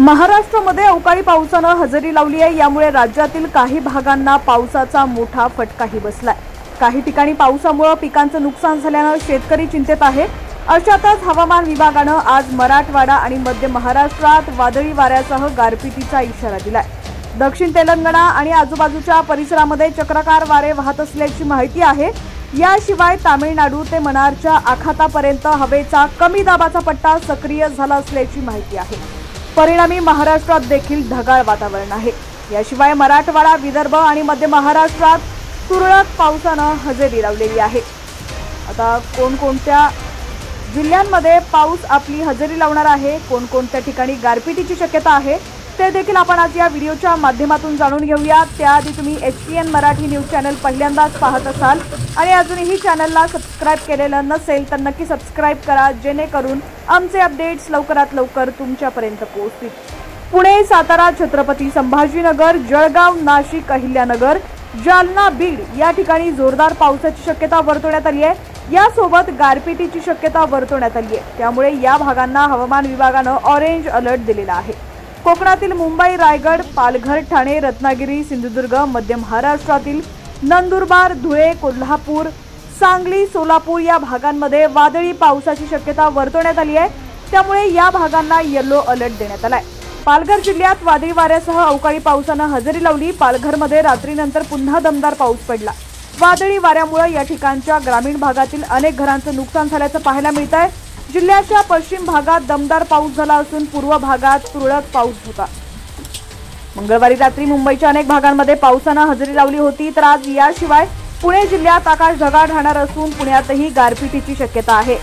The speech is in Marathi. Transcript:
महाराष्ट्रामध्ये अवकाळी पावसानं हजेरी लावली आहे। यामुळे राज्यातील काही भागांना पावसाचा मोठा फटकाही बसलाय। काही ठिकाणी पावसामुळे पिकांचं नुकसान झाल्यानं शेतकरी चिंतेत आहे। अशातच हवामान विभागानं आज मराठवाडा आणि मध्य महाराष्ट्रात वादळी वाऱ्यासह गारपिटीचा इशारा दिलाय। दक्षिण तेलंगणा आणि आजूबाजूच्या परिसरामध्ये चक्राकार वारे वाहत असल्याची माहिती आहे। याशिवाय तामिळनाडू ते मनारच्या आखातापर्यंत हवेचा कमी दाबाचा पट्टा सक्रिय झाला असल्याची माहिती आहे। परिणामी महाराष्ट्रात देखील ढगाळ वातावरण आहे। याशिवाय मराठवाडा, विदर्भ आणि मध्य महाराष्ट्रात तुरळक पावसानं हजेरी लावलेली आहे। आता कोणकोणत्या जिल्ह्यांमध्ये पाऊस आपली हजेरी लावणार आहे, कोणकोणत्या ठिकाणी गारपिटीची शक्यता आहे, ते देखील आपण आज या व्हिडिओच्या माध्यमातून जाणून घेऊया। त्याआधी तुम्ही HPN मराठी न्यूज चॅनल पहिल्यांदाच पाहत असाल आणि अजूनही चॅनलला सबस्क्राइब केलेलं नसेल तर नक्की सबस्क्राइब करा, जेणेकरून आमचे अपडेट्स लवकरात लवकर तुमच्यापर्यंत पोहोचतील। पुणे, सातारा, छत्रपती संभाजीनगर, जळगाव, नाशिक, अहिल्यानगर, जालना, बीड या ठिकाणी जोरदार पावसाची शक्यता वर्तवण्यात आली आहे। यासोबत गारपिटीची शक्यता वर्तवण्यात आली आहे। त्यामुळे या भागांना हवामान विभागानं ऑरेंज अलर्ट दिलेला आहे। कोकणातील मुंबई, रायगड, पालघर, ठाणे, रत्नागिरी, सिंधुदुर्ग, मध्य महाराष्ट्रातील नंदुरबार, धुळे, कोल्हापूर, सांगली, सोलापूर या भागांमध्ये वादळी पावसाची शक्यता वर्तवण्यात आली आहे। त्यामुळे या भागांना येलो अलर्ट देण्यात आलाय। पालघर जिल्ह्यात वादळी वाऱ्यासह अवकाळी पावसानं हजेरी लावली। पालघरमध्ये रात्रीनंतर पुन्हा दमदार पाऊस पडला। वादळी वाऱ्यामुळे या ठिकाणच्या ग्रामीण भागातील अनेक घरांचं नुकसान झाल्याचं पाहायला मिळत आहे। जिल्ह्याच्या पश्चिम भागात दमदार पाऊस झाला असून पूर्व भागात तुरळक पाऊस होता। मंगळवारी रात्री मुंबईच्या अनेक भागांमध्ये पावसानं हजेरी लावली होती। तर आज याशिवाय पुणे जिल्ह्यात आकाश ढगाळ राहणार असून पुण्यातही गारपिटीची शक्यता आहे।